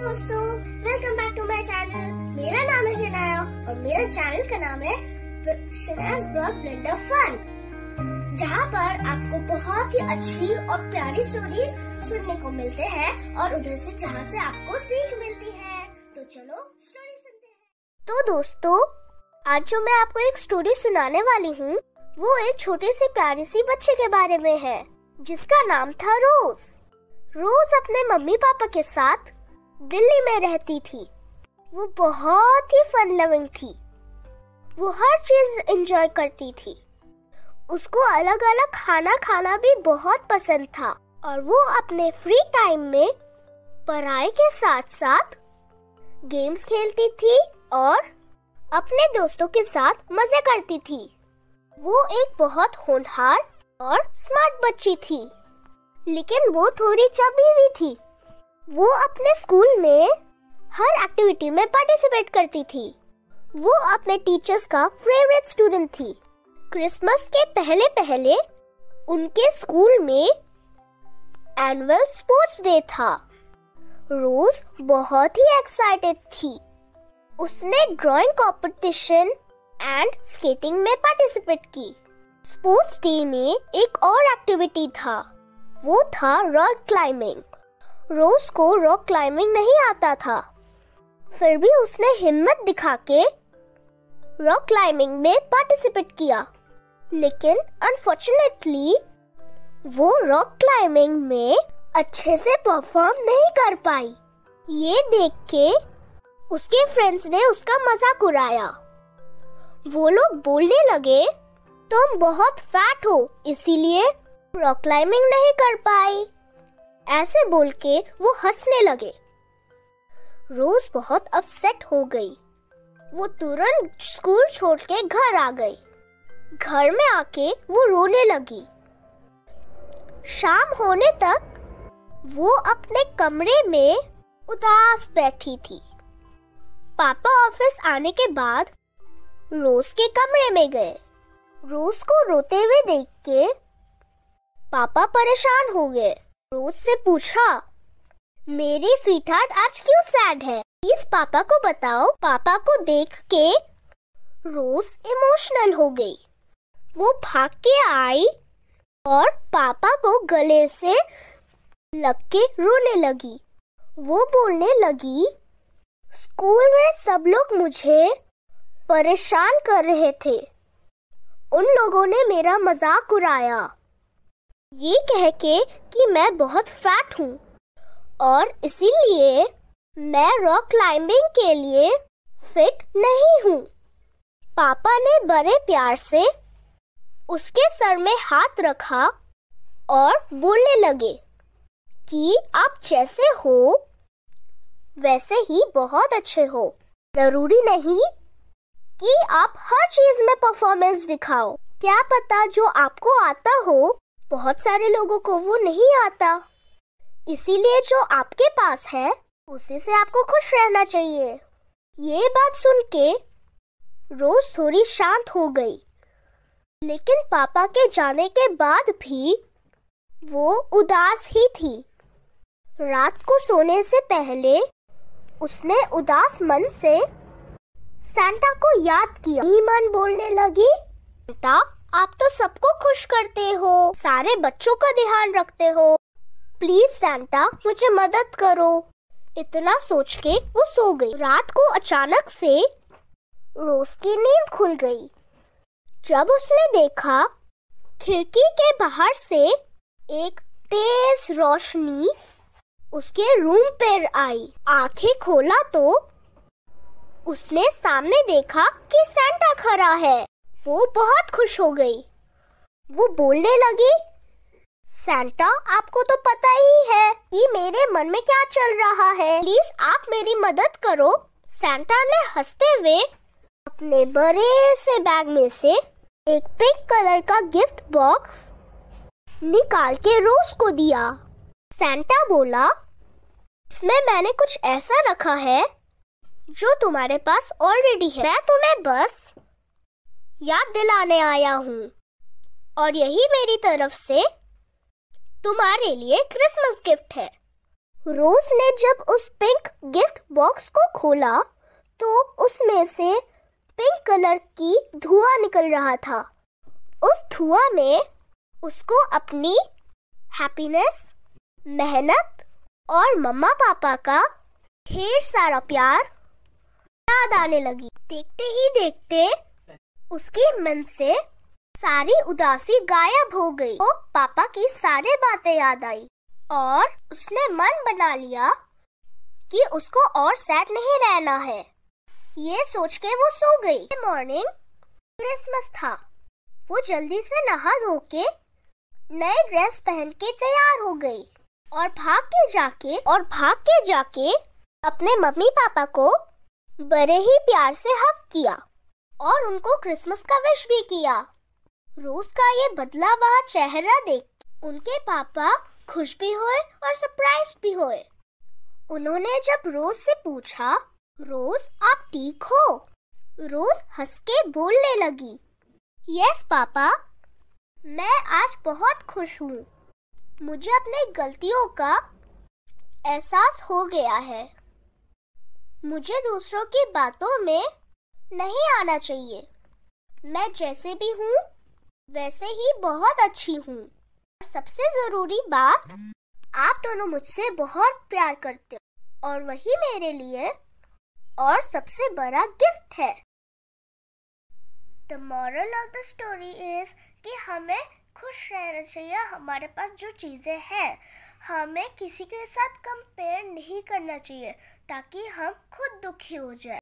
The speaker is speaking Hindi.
दोस्तों, welcome back to my channel. मेरा नाम है शनाया और मेरा चैनल का नाम है शनाया's ब्लॉग ब्लेंडर फन, जहाँ पर आपको बहुत ही अच्छी और प्यारी स्टोरीज सुनने को मिलते हैं और उधर से जहाँ से आपको सीख मिलती है। तो चलो स्टोरी सुनते हैं। तो दोस्तों, आज जो मैं आपको एक स्टोरी सुनाने वाली हूँ वो एक छोटी सी प्यारी सी बच्चे के बारे में है जिसका नाम था रोज। रोज अपने मम्मी पापा के साथ दिल्ली में रहती थी। वो बहुत ही फन लविंग थी। वो हर चीज एंजॉय करती थी। उसको अलग अलग खाना खाना भी बहुत पसंद था और वो अपने फ्री टाइम में पढ़ाई के साथ साथ गेम्स खेलती थी और अपने दोस्तों के साथ मजे करती थी। वो एक बहुत होनहार और स्मार्ट बच्ची थी, लेकिन वो थोड़ी चबी हुई थी। वो अपने स्कूल में हर एक्टिविटी में पार्टिसिपेट करती थी। वो अपने टीचर्स का फेवरेट स्टूडेंट थी। क्रिसमस के पहले पहले उनके स्कूल में एनुअल स्पोर्ट्स डे था। रोज बहुत ही एक्साइटेड थी। उसने ड्राइंग कंपटीशन एंड स्केटिंग में पार्टिसिपेट की। स्पोर्ट्स डे में एक और एक्टिविटी था, वो था रॉक क्लाइंबिंग। रोज को रॉक क्लाइंबिंग नहीं आता था, फिर भी उसने हिम्मत दिखा के रॉक क्लाइंबिंग में पार्टिसिपेट किया। लेकिन अनफॉर्चुनेटली वो रॉक क्लाइंबिंग में अच्छे से परफॉर्म नहीं कर पाई। ये देख के उसके फ्रेंड्स ने उसका मजाक उड़ाया। वो लोग बोलने लगे, तुम बहुत फैट हो इसीलिए रॉक क्लाइंबिंग नहीं कर पाई। ऐसे बोल के वो हंसने लगे। रोज बहुत अपसेट हो गई। वो तुरंत स्कूल छोड़ के घर आ गई। घर में आके वो रोने लगी। शाम होने तक वो अपने कमरे में उदास बैठी थी। पापा ऑफिस आने के बाद रोज के कमरे में गए। रोज को रोते हुए देख के पापा परेशान हो गए। रोज से पूछा, मेरी स्वीटहार्ट आज क्यों सैड है? प्लीज पापा को बताओ। पापा को देख के रोज इमोशनल हो गई। वो भाग के आई और पापा को गले से लग के रोने लगी। वो बोलने लगी, स्कूल में सब लोग मुझे परेशान कर रहे थे। उन लोगों ने मेरा मजाक उड़ाया, ये कह के कि मैं बहुत फैट हूँ और इसीलिए मैं रॉक क्लाइंबिंग के लिए फिट नहीं हूँ। पापा ने बड़े प्यार से उसके सर में हाथ रखा और बोलने लगे कि आप जैसे हो वैसे ही बहुत अच्छे हो। जरूरी नहीं कि आप हर चीज में परफॉर्मेंस दिखाओ। क्या पता जो आपको आता हो बहुत सारे लोगों को वो नहीं आता। इसीलिए जो आपके पास है उसी से आपको खुश रहना चाहिए। ये बात सुन के रोज थोड़ी शांत हो गई, लेकिन पापा के जाने के बाद भी वो उदास ही थी। रात को सोने से पहले उसने उदास मन से सांता को याद किया। मन बोलने लगी, सांता आप तो सबको खुश करते हो, सारे बच्चों का ध्यान रखते हो, प्लीज सांता मुझे मदद करो। इतना सोच के वो सो गई। रात को अचानक से रोज की नींद खुल गई। जब उसने देखा खिड़की के बाहर से एक तेज रोशनी उसके रूम पर आई। आंखें खोला तो उसने सामने देखा कि सांता खड़ा है। वो बहुत खुश हो गई। वो बोलने लगी, सांता आपको तो पता ही है कि मेरे मन में क्या चल रहा है, प्लीज आप मेरी मदद करो। सांता ने हंसते हुए अपने बड़े से बैग में से एक पिंक कलर का गिफ्ट बॉक्स निकाल के रोज को दिया। सांता बोला, इसमें मैंने कुछ ऐसा रखा है जो तुम्हारे पास ऑलरेडी है। मैं तुम्हें बस याद दिलाने आया हूँ और यही मेरी तरफ से तुम्हारे लिए क्रिसमस गिफ्ट है। रोज ने जब उस पिंक बॉक्स को खोला तो उसमें से पिंक कलर की धुआं निकल रहा था। उस धुआं में उसको अपनी हैप्पीनेस, मेहनत और मम्मा पापा का ढेर सारा प्यार याद आने लगी। देखते ही देखते उसके मन से सारी उदासी गायब हो गई। तो पापा की सारी बातें याद आई और उसने मन बना लिया कि उसको और सैड नहीं रहना है। ये सोच के वो सो गई। मॉर्निंग क्रिसमस था। वो जल्दी से नहा धो के नए ड्रेस पहन के तैयार हो गई और भाग के जाके अपने मम्मी पापा को बड़े ही प्यार से हग किया और उनको क्रिसमस का विश भी किया। रोज का ये बदला हुआ चेहरा देख उनके पापा खुश भी हुए और सरप्राइज भी हुए। उन्होंने जब रोज से पूछा, रोज आप ठीक हो? रोज हंस के बोलने लगी, यस पापा, मैं आज बहुत खुश हूँ। मुझे अपने गलतियों का एहसास हो गया है। मुझे दूसरों की बातों में नहीं आना चाहिए। मैं जैसे भी हूँ वैसे ही बहुत अच्छी हूँ। और सबसे जरूरी बात, आप दोनों मुझसे बहुत प्यार करते हो और वही मेरे लिए और सबसे बड़ा गिफ्ट है। The moral of the story is कि हमें खुश रहना चाहिए। हमारे पास जो चीज़ें हैं हमें किसी के साथ कंपेयर नहीं करना चाहिए ताकि हम खुद दुखी हो जाए।